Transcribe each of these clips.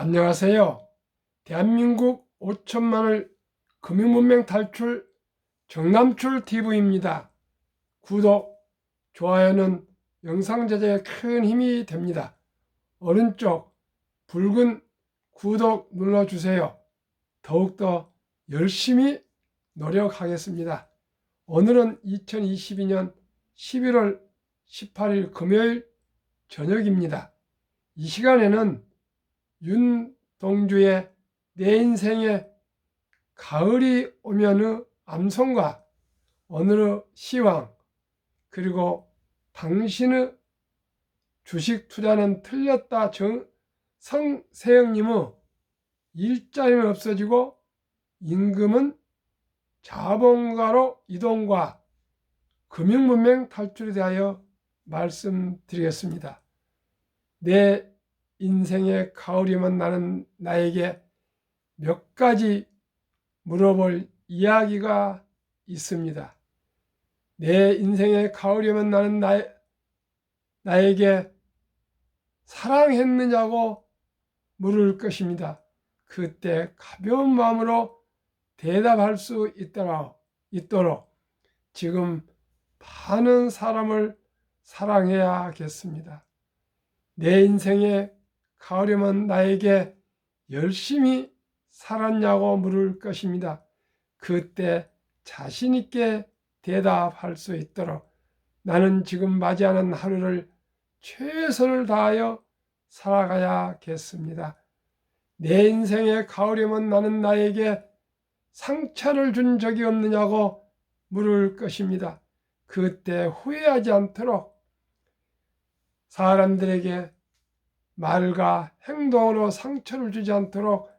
안녕하세요. 대한민국 5천만을 금융문맹 탈출 정남출 TV입니다. 구독, 좋아요는 영상 제작에 큰 힘이 됩니다. 오른쪽 붉은 구독 눌러주세요. 더욱더 열심히 노력하겠습니다. 오늘은 2022년 11월 18일 금요일 저녁입니다. 이 시간에는 윤동주의 내 인생에 가을이 오면의 암송과 오늘의 시황, 그리고 당신의 주식 투자는 틀렸다 성세영님의 일자리는 없어지고 임금은 자본가로 이동과 금융문맹 탈출에 대하여 말씀드리겠습니다. 내 인생의 가을이면 나는 나에게 몇 가지 물어볼 이야기가 있습니다. 내 인생의 가을이면 나는 나에게 사랑했느냐고 물을 것입니다. 그때 가벼운 마음으로 대답할 수 있도록 지금 많은 사람을 사랑해야겠습니다. 내 인생의 가을이면 나에게 열심히 살았냐고 물을 것입니다. 그때 자신 있게 대답할 수 있도록 나는 지금 맞이하는 하루를 최선을 다하여 살아가야겠습니다. 내 인생의 가을이면 나는 나에게 상처를 준 적이 없느냐고 물을 것입니다. 그때 후회하지 않도록 사람들에게 말과 행동으로 상처를 주지 않도록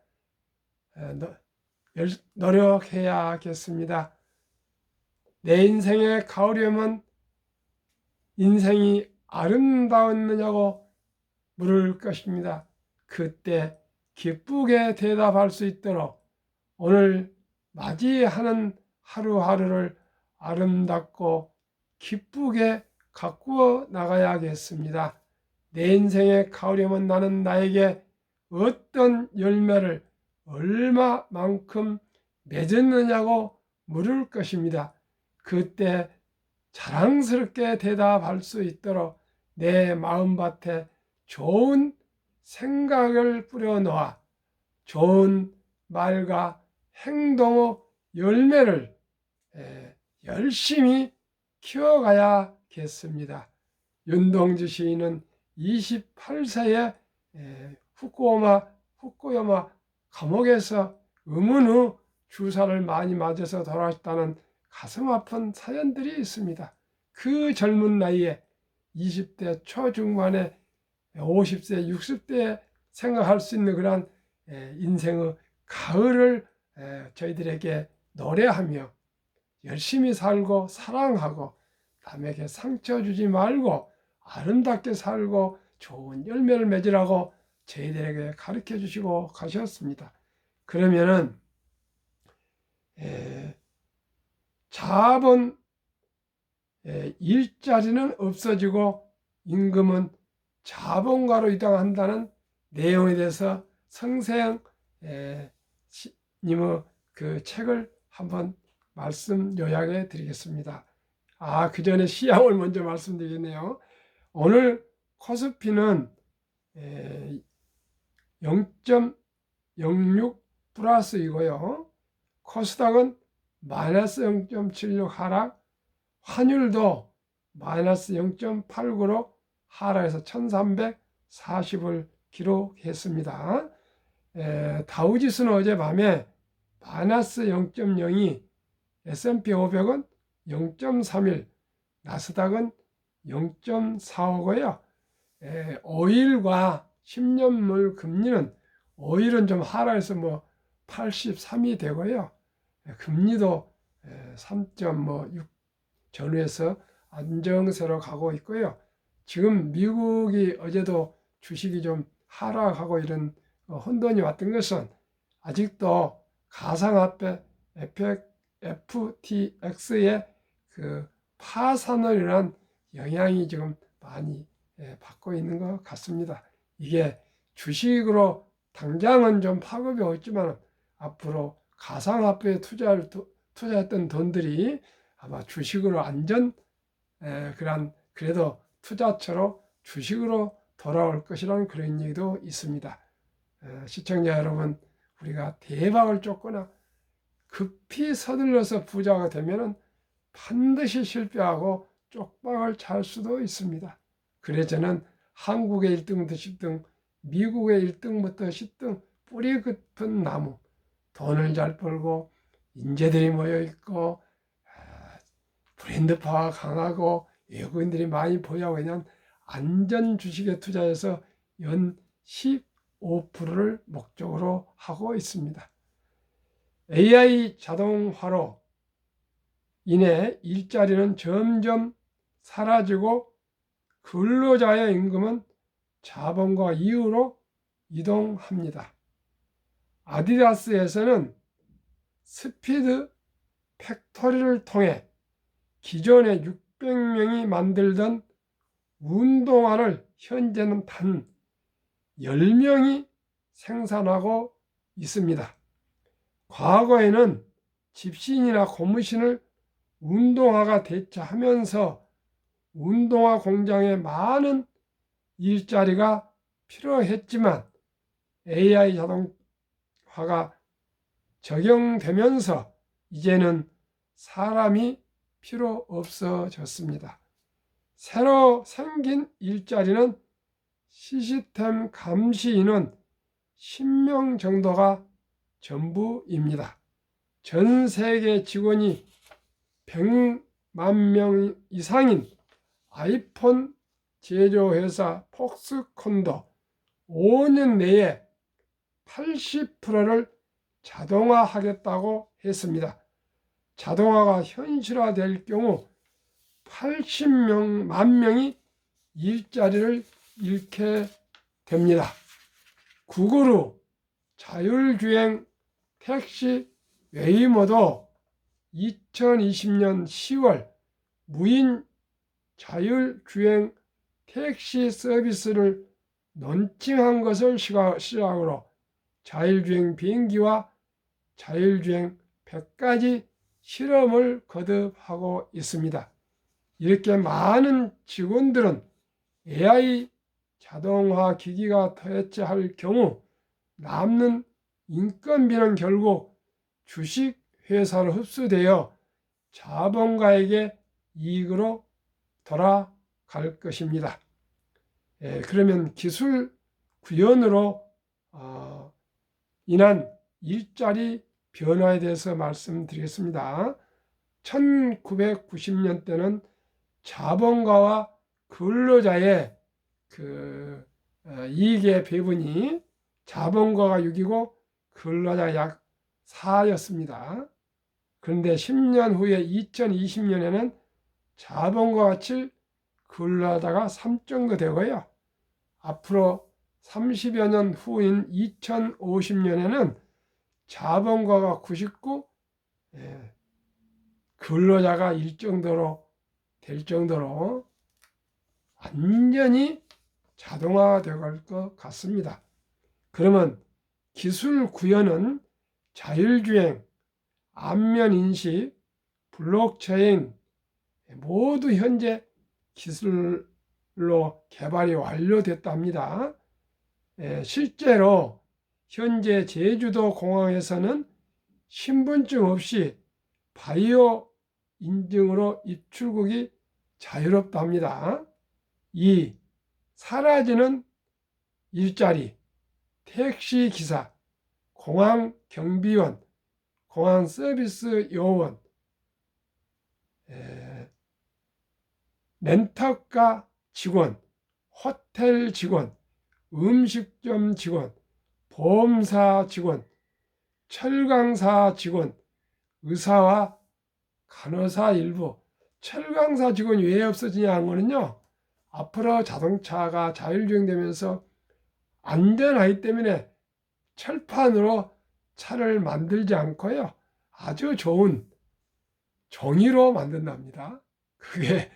노력해야겠습니다. 내 인생의 가을이면 인생이 아름다웠느냐고 물을 것입니다. 그때 기쁘게 대답할 수 있도록 오늘 맞이하는 하루하루를 아름답고 기쁘게 가꾸어 나가야겠습니다. 내 인생의 가을이면 나는 나에게 어떤 열매를 얼마만큼 맺었느냐고 물을 것입니다. 그때 자랑스럽게 대답할 수 있도록 내 마음밭에 좋은 생각을 뿌려놓아 좋은 말과 행동의 열매를 열심히 키워가야겠습니다. 윤동주 시인은 28세에 후쿠오마 감옥에서 의문의 주사를 많이 맞아서 돌아왔다는 가슴 아픈 사연들이 있습니다. 그 젊은 나이에 20대 초중반에 50세, 60대에 생각할 수 있는 그런 인생의 가을을 저희들에게 노래하며 열심히 살고 사랑하고 남에게 상처 주지 말고 아름답게 살고 좋은 열매를 맺으라고 저희들에게 가르쳐 주시고 가셨습니다. 그러면은 자본 일자리는 없어지고 임금은 자본가로 이동한다는 내용에 대해서 성세영 님의 그 책을 한번 말씀 요약해 드리겠습니다. 그 전에 시향을 먼저 말씀드리겠네요. 오늘 코스피는 0.06 플러스이고요. 코스닥은 마이너스 0.76 하락, 환율도 마이너스 0.89로 하락해서 1340을 기록했습니다. 다우지수는 어젯밤에 마이너스 0.02, S&P 500은 0.31, 나스닥은 0.45고요. 5일과 10년물 금리는 5일은 좀 하락해서 83이 되고요. 금리도 3.6 전후에서 안정세로 가고 있고요. 지금 미국이 어제도 주식이 좀 하락하고 이런 혼돈이 왔던 것은 아직도 가상화폐 FTX의 그 파산으로 인한 영향이 지금 많이 받고 있는 것 같습니다. 이게 주식으로 당장은 좀 파급이 없지만 앞으로 가상화폐에 투자했던 돈들이 아마 주식으로 그런 그래도 투자처로 주식으로 돌아올 것이라는 그런 얘기도 있습니다. 시청자 여러분, 우리가 대박을 쫓거나 급히 서둘러서 부자가 되면은 반드시 실패하고 쪽박을 찰 수도 있습니다. 그래서 저는 한국의 1등부터 10등, 미국의 1등부터 10등 뿌리 깊은 나무, 돈을 잘 벌고 인재들이 모여 있고 브랜드화가 강하고 외국인들이 많이 보유하고 있는 안전 주식에 투자해서 연 15%를 목적으로 하고 있습니다. AI 자동화로 인해 일자리는 점점 사라지고 근로자의 임금은 자본과 이유로 이동합니다. 아디다스에서는 스피드 팩토리를 통해 기존에 600명이 만들던 운동화를 현재는 단 10명이 생산하고 있습니다. 과거에는 집신이나 고무신을 운동화가 대체하면서 운동화 공장에 많은 일자리가 필요했지만 AI 자동화가 적용되면서 이제는 사람이 필요 없어졌습니다. 새로 생긴 일자리는 시스템 감시 인원 10명 정도가 전부입니다. 전 세계 직원이 100만 명 이상인 아이폰 제조회사 폭스콘도 5년 내에 80%를 자동화하겠다고 했습니다. 자동화가 현실화될 경우 80만 명이 일자리를 잃게 됩니다. 구글의 자율주행 택시 웨이모도 2020년 10월 무인 자율주행 택시 서비스를 론칭한 것을 시작으로 자율주행 비행기와 자율주행 100가지 실험을 거듭하고 있습니다. 이렇게 많은 직원들은 AI 자동화 기기가 대체할 경우 남는 인건비는 결국 주식회사로 흡수되어 자본가에게 이익으로 돌아갈 것입니다. 그러면 기술 구현으로 인한 일자리 변화에 대해서 말씀드리겠습니다. 1990년대는 자본가와 근로자의 이익의 배분이 자본가가 6이고 근로자가 약 4였습니다. 그런데 10년 후에 2020년에는 자본가가 7, 근로자가 3 정도 되고요. 앞으로 30여 년 후인 2050년에는 자본가가 99, 근로자가 1 정도로 될 정도로 완전히 자동화되어 것 같습니다. 그러면 기술 구현은 자율주행, 안면인식, 블록체인 모두 현재 기술로 개발이 완료됐답니다. 실제로 현재 제주도 공항에서는 신분증 없이 바이오 인증으로 입출국이 자유롭답니다. 2. 사라지는 일자리, 택시기사, 공항 경비원, 공항 서비스 요원, 렌터카 직원, 호텔 직원, 음식점 직원, 보험사 직원, 철강사 직원, 의사와 간호사 일부. 철강사 직원이 왜 없어지냐 하는 거는요, 앞으로 자동차가 자율주행되면서 안전하기 때문에 철판으로 차를 만들지 않고요, 아주 좋은 종이로 만든답니다. 그게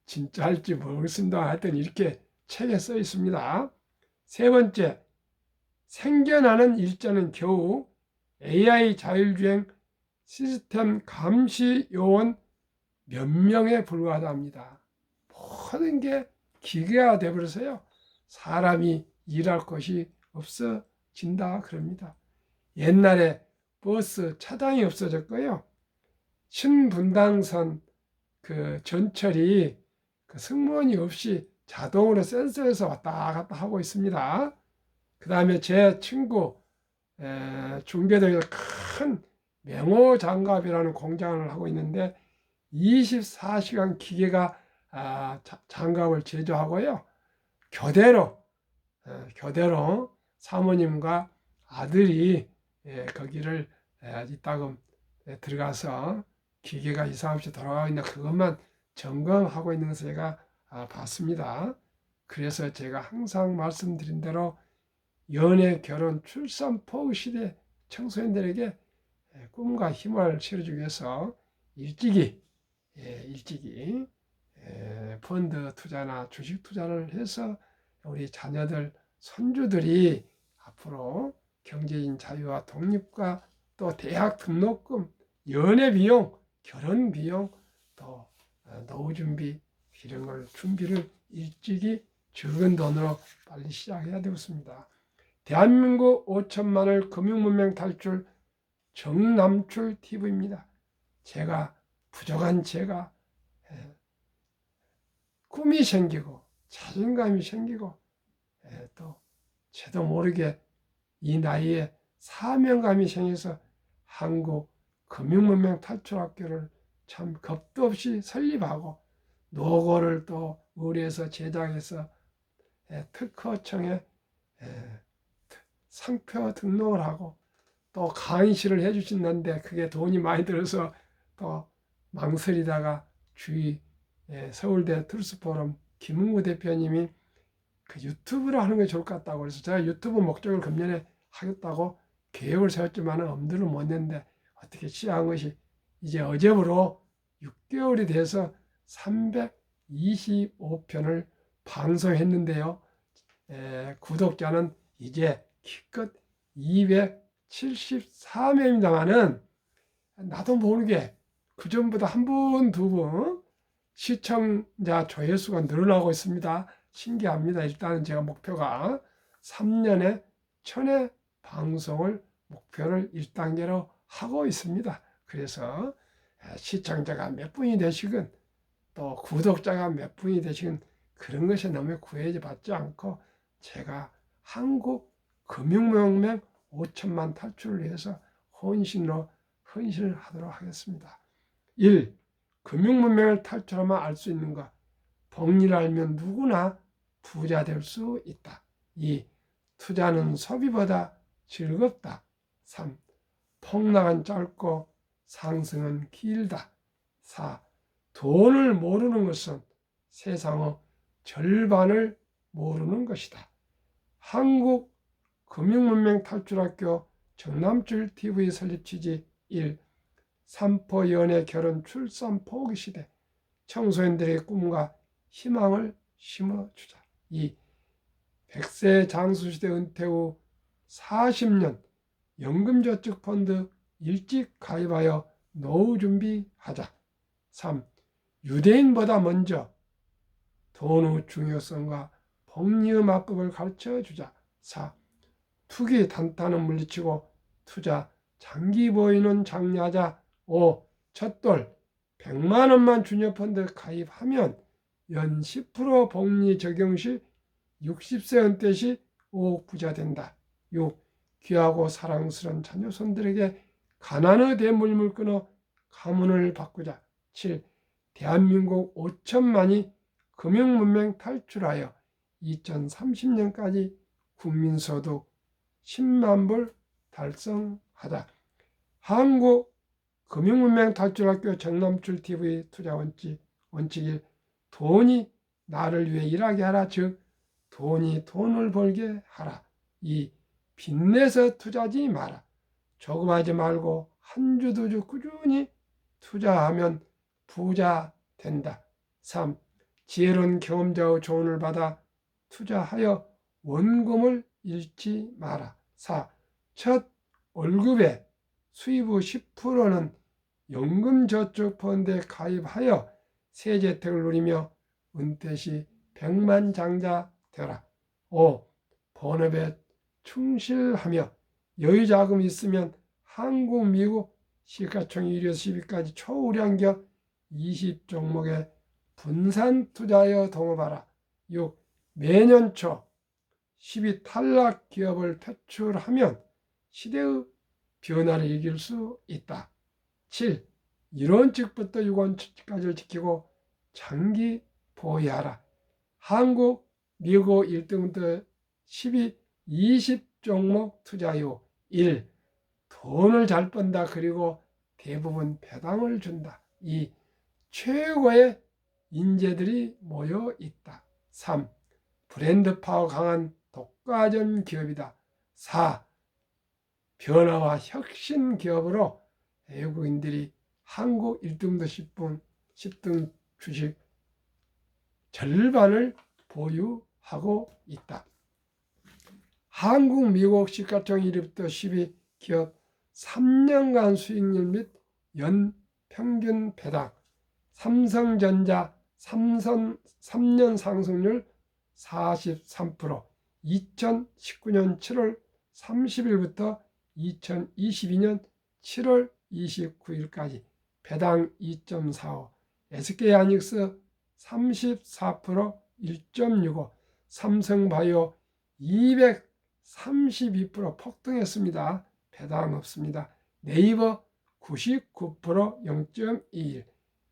진짜 할지 모르겠습니다. 하여튼 이렇게 책에 써 있습니다. 세 번째, 생겨나는 일자는 겨우 AI 자율주행 시스템 감시 요원 몇 명에 불과하답니다. 모든 게 기계화 되어버려서요. 사람이 일할 것이 없어진다 그럽니다. 옛날에 버스 차량이 없어졌고요. 신분당선 그 전철이 그 승무원이 없이 자동으로 센서에서 왔다 갔다 하고 있습니다. 그 다음에 제 친구 중계동에서 큰 맹호장갑이라는 공장을 하고 있는데 24시간 기계가 장갑을 제조하고요. 교대로 사모님과 아들이 거기를 이따금 들어가서 기계가 이상 없이 돌아가고 있는 그것만 점검하고 있는 것을 제가 봤습니다. 그래서 제가 항상 말씀드린 대로 연애, 결혼, 출산, 포교 시대 청소년들에게 꿈과 힘을 실어주기 위해서 일찍이 펀드 투자나 주식 투자를 해서 우리 자녀들, 손주들이 앞으로 경제인 자유와 독립과 또 대학 등록금, 연애 비용, 결혼 비용, 또 노후 준비 이런 걸 준비를 일찍이 적은 돈으로 빨리 시작해야 되겠습니다. 대한민국 5천만을 금융문명 탈출 정남출 TV입니다. 제가 부족한 제가 꿈이 생기고 자신감이 생기고 또 저도 모르게 이 나이에 사명감이 생겨서 한국 금융문명 탈출학교를 참 겁도 없이 설립하고 노고를 또 의뢰해서 제작해서 특허청에 상표 등록을 하고 또 강의실을 해주신다는데 그게 돈이 많이 들어서 또 망설이다가 주위 서울대 트루스포럼 김은구 대표님이 그 유튜브를 하는 게 좋을 것 같다고 그래서 제가 유튜브 목적을 금년에 하겠다고 계획을 세웠지만 엄두를 못 냈는데 어떻게 시작한 것이 이제 어제부로 6개월이 돼서 325편을 방송했는데요. 구독자는 이제 기껏 274명입니다만은 나도 모르게 그전보다 한 분, 두 분 시청자 조회수가 늘어나고 있습니다. 신기합니다. 일단은 제가 목표가 3년에 1000회 방송을 목표를 1단계로 하고 있습니다. 그래서 시청자가 몇 분이 되시건 또 구독자가 몇 분이 되시건 그런 것에 너무 구애받지 않고 제가 한국 금융문명 5천만 탈출을 위해서 헌신을 하도록 하겠습니다. 1. 금융문명을 탈출하면 알 수 있는 것. 복리를 알면 누구나 부자 될 수 있다. 2. 투자는 소비보다 즐겁다. 3. 폭락은 짧고 상승은 길다. 4. 돈을 모르는 것은 세상의 절반을 모르는 것이다. 한국 금융문명 탈출학교 정남출 TV 설립 취지 1. 삼포 연애 결혼 출산 포기 시대 청소년들의 꿈과 희망을 심어주자. 2. 100세 장수시대 은퇴 후 40년 연금저축펀드 일찍 가입하여 노후 준비하자. 3. 유대인보다 먼저 돈의 중요성과 복리의 맞법을 가르쳐주자. 4. 투기 단타는 물리치고 투자 장기 보이는 장려하자. 5. 첫돌 100만 원만 주녀펀드 가입하면 연 10% 복리 적용 시 60세 은퇴 시 5억 부자 된다. 6. 귀하고 사랑스러운 자녀손들에게 가난의 대물림을 끊어 가문을 바꾸자. 7. 대한민국 5천만이 금융문명 탈출하여 2030년까지 국민소득 10만 불 달성하자. 한국 금융문명 탈출학교 정남출 TV 투자 원칙 1. 돈이 나를 위해 일하게 하라. 즉 돈이 돈을 벌게 하라. 2. 빚내서 투자하지 마라. 조금 하지 말고 한 주 두 주 꾸준히 투자하면 부자 된다. 3. 지혜로운 경험자의 조언을 받아 투자하여 원금을 잃지 마라. 4. 첫 월급의 수입 후 10%는 연금저축펀드에 가입하여 세제 혜택을 누리며 은퇴 시 백만장자 되라. 5. 본업에 충실하며 여유자금이 있으면 한국, 미국 시가총액 1위에서 10위까지 초우량기업 20종목에 분산 투자하여 동업하라. 6. 매년 초 10위 탈락 기업을 퇴출하면 시대의 변화를 이길 수 있다. 7. 이론칙부터 유권칙까지를 지키고 장기 보유하라. 한국, 미국 1등부터 10위 20종목 투자요. 1. 돈을 잘 번다. 그리고 대부분 배당을 준다. 2. 최고의 인재들이 모여 있다. 3. 브랜드 파워 강한 독과점 기업이다. 4. 변화와 혁신 기업으로 외국인들이 한국 1등부터 10등 주식 절반을 보유하고 있다. 한국, 미국 시가총액 1위부터 10위 기업 3년간 수익률 및 연 평균 배당. 삼성전자 3년 상승률 43%, 2019년 7월 30일부터 2022년 7월 29일까지 배당 2.45, SK하이닉스 34%, 1.65, 삼성바이오 232% 폭등했습니다. 배당 없습니다. 네이버 99%, 0.21,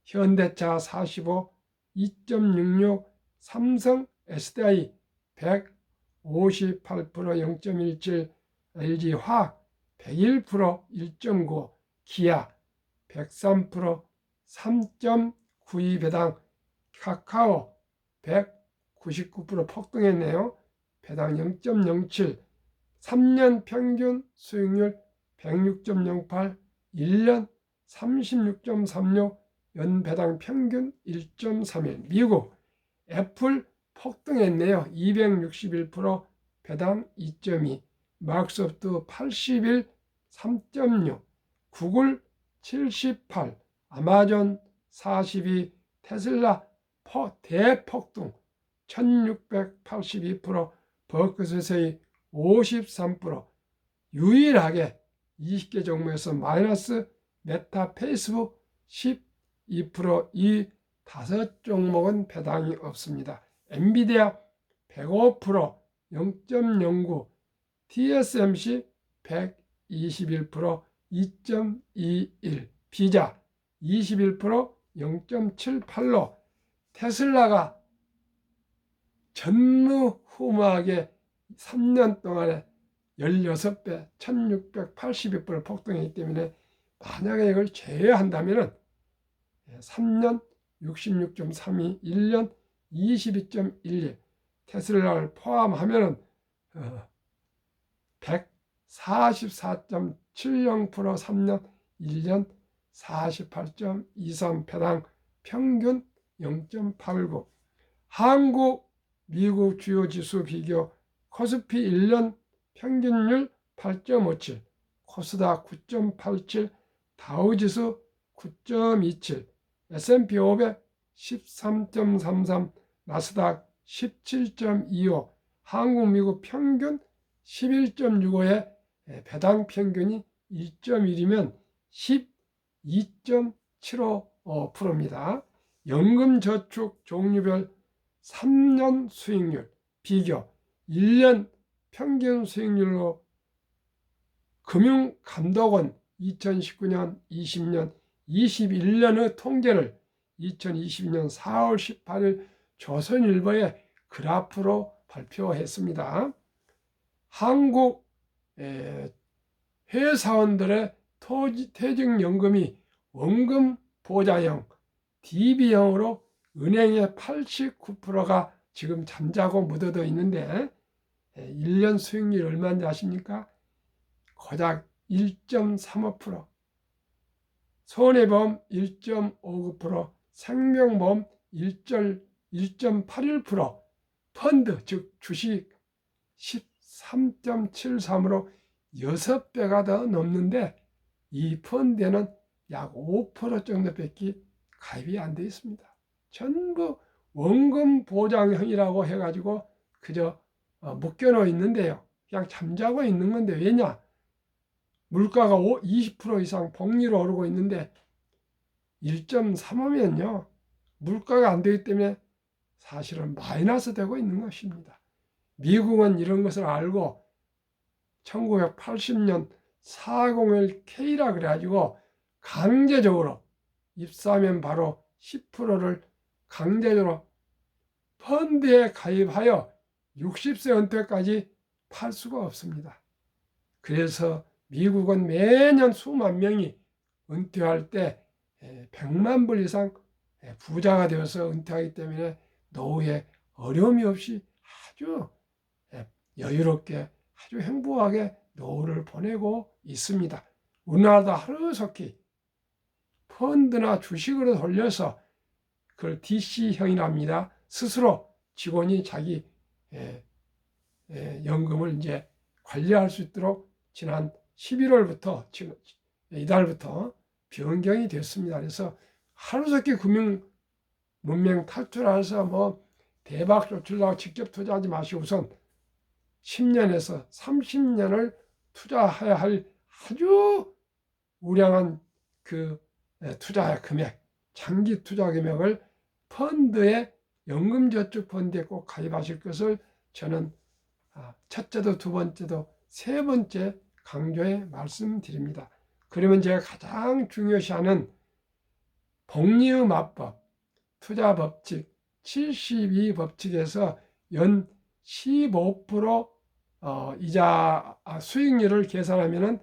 현대차 45, 2.66, 삼성 SDI 158%, 0.17, LG화학 101%, 1.95, 기아 103%, 3.92 배당, 카카오 199% 폭등했네요. 배당 0.07, 3년 평균 수익률 106.08, 1년 36.36, 연배당 평균 1.31. 미국 애플 폭등했네요. 261%, 배당 2.2. 마이크로소프트 81, 3.6. 구글 78, 아마존 42, 테슬라 대폭등 1682%, 버크셔의 53%. 유일하게 20개 종목에서 마이너스 메타, 페이스북 12%, 이 5종목은 배당이 없습니다. 엔비디아 105%, 0.09, TSMC 121%, 2.21, 비자 21%, 0.78로 테슬라가 전무후무하게 3년 동안에 16배, 1682% 폭등했기 때문에 만약에 이걸 제외한다면 3년 66.32, 1년 22.11, 테슬라를 포함하면 144.70%, 3년, 1년 48.23, 배당 평균 0.89. 한국, 미국 주요 지수 비교, 코스피 1년 평균율 8.57, 코스닥 9.87, 다우지수 9.27, S&P 500 13.33, 나스닥 17.25, 한국, 미국 평균 11.65에 배당 평균이 1.1이면 12.75%입니다. 연금저축 종류별 3년 수익률 비교, 1년 평균 수익률로 금융감독원 2019년, 20년, 21년의 통계를 2022년 4월 18일 조선일보에 그래프로 발표했습니다. 한국 회사원들의 퇴직연금이 원금 보좌형 DB형으로 은행의 89%가 지금 잠자고 묻어져 있는데 1년 수익률이 얼마인지 아십니까? 고작 1.35%, 손해보험 1.59%, 생명보험 1.81%, 펀드 즉 주식 3.73으로 6배가 더 넘는데 이 펀드에는 약 5% 정도밖에 가입이 안 돼 있습니다. 전부 원금 보장형이라고 해가지고 그저 묶여놓어 있는데요. 그냥 잠자고 있는 건데, 왜냐? 물가가 20% 이상 복리로 오르고 있는데 1.35면요. 물가가 안 되기 때문에 사실은 마이너스 되고 있는 것입니다. 미국은 이런 것을 알고 1980년 401K라 그래가지고 강제적으로 입사하면 바로 10%를 강제적으로 펀드에 가입하여 60세 은퇴까지 팔 수가 없습니다. 그래서 미국은 매년 수만 명이 은퇴할 때 100만 불 이상 부자가 되어서 은퇴하기 때문에 노후에 어려움이 없이 아주 여유롭게 아주 행복하게 노후를 보내고 있습니다. 우리나라도 하루속히 펀드나 주식으로 돌려서 그걸 DC형이랍니다. 스스로 직원이 자기 연금을 이제 관리할 수 있도록 지난 11월부터 지금 이달부터 변경이 됐습니다. 그래서 하루속히 금융 문명 탈출해서 뭐 대박 쫓으려고 직접 투자하지 마시고 우선 10년에서 30년을 투자해야 할 아주 우량한 그 투자 금액, 장기 투자 금액을 펀드에 연금저축펀드에 꼭 가입하실 것을 저는 첫째도 두 번째도 세 번째 강조해 말씀드립니다. 그러면 제가 가장 중요시하는 복리의 마법, 투자법칙 72법칙에서 연 15% 이자 수익률을 계산하면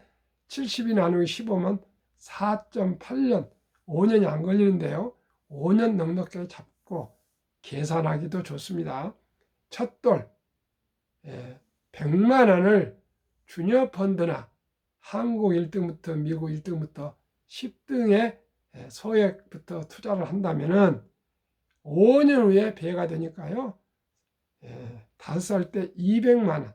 70이 나누기 15면 4.8년, 5년이 안 걸리는데요. 5년 넉넉하게 잡고 계산하기도 좋습니다. 첫돌 100만 원을 주녀 펀드나 한국 1등부터 미국 1등부터 10등의 소액부터 투자를 한다면 5년 후에 배가 되니까요. 5살 때 200만 원,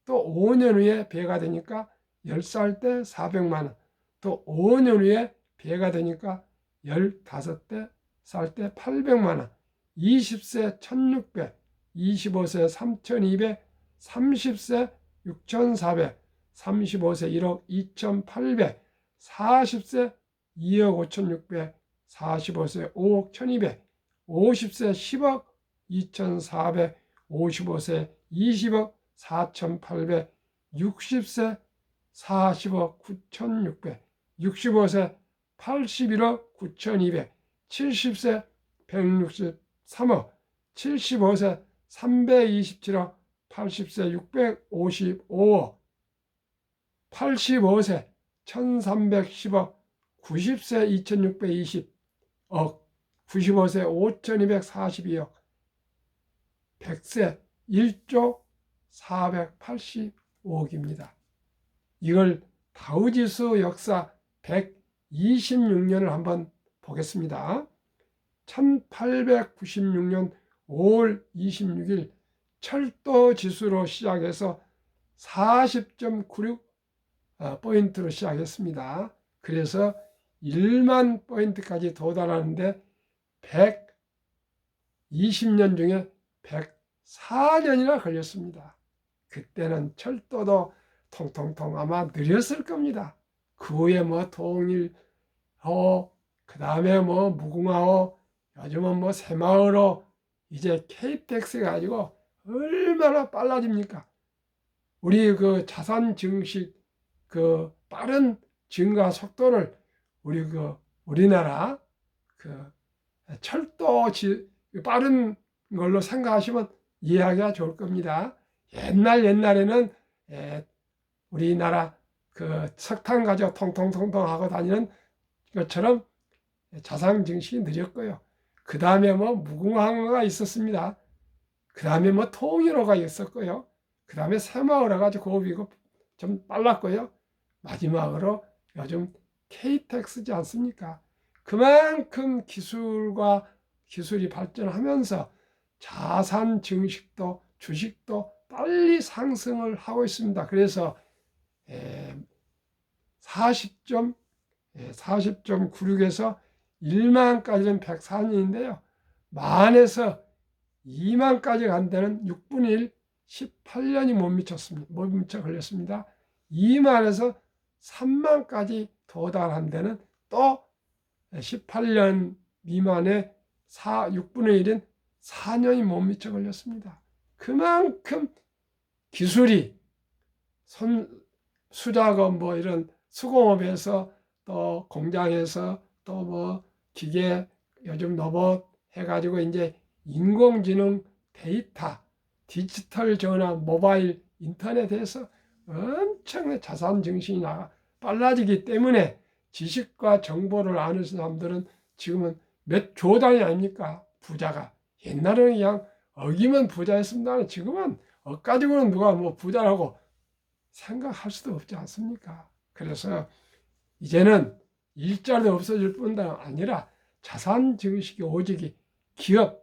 또 5년 후에 배가 되니까 10살 때 400만 원, 또 5년 후에 배가 되니까 15대 살 때 800만 원, 20세 1600, 25세 3200, 30세 6400, 35세 1억 2800, 40세 2억 5600, 45세 5억 1200, 50세 10억 2400, 55세 20억 4800, 60세 40억 9600, 65세 81억 9200, 70세 163억, 75세 327억, 80세 655억, 85세 1310억, 90세 2620억, 95세 5242억, 100세 1조 485억입니다. 이걸 다우지수 역사 126년을 한번 보겠습니다. 1896년 5월 26일 철도 지수로 시작해서 40.96 포인트로 시작했습니다. 그래서 1만 포인트까지 도달하는데 120년 중에 104년이나 걸렸습니다. 그때는 철도도 통통통 아마 느렸을 겁니다. 그 후에 뭐 통일호, 그 다음에 뭐 무궁화호, 요즘은 뭐 새마을호, 이제 KTX 가지고 얼마나 빨라집니까? 우리 그 자산 증식 그 빠른 증가 속도를 우리나라 그 철도 빠른 걸로 생각하시면 이해하기가 좋을 겁니다. 옛날에는 우리나라 그 석탄 가지고 통통통통 하고 다니는 것처럼 자산 증식이 느렸고요. 그 다음에 뭐 무궁화호가 있었습니다. 그 다음에 뭐 통일호가 있었고요. 그 다음에 새마을호 가지고 고비고 좀 빨랐고요. 마지막으로 요즘 KTX지 않습니까? 그만큼 기술이 발전하면서 자산 증식도 주식도 빨리 상승을 하고 있습니다. 그래서 40.96에서 1만까지는 104년인데요. 만에서 2만까지 간 데는 6분의 1, 18년이 못 미쳐 걸렸습니다. 2만에서 3만까지 도달한 데는 또 18년 미만의 6분의 1인 4년이 못 미쳐 걸렸습니다. 그만큼 기술이 수작업 뭐 이런 수공업에서 또 공장에서 또 뭐 기계 요즘 로봇 해가지고 이제 인공지능 데이터 디지털 전환 모바일 인터넷에서 엄청난 자산 증식이 빨라지기 때문에 지식과 정보를 아는 사람들은 지금은 몇 조 단위 아닙니까? 부자가. 옛날에는 그냥 억이면 부자였습니다. 지금은 억 가지고는 누가 뭐 부자라고 생각할 수도 없지 않습니까? 그래서 이제는 일자리도 없어질 뿐만 아니라 자산 증식이 오직 기업,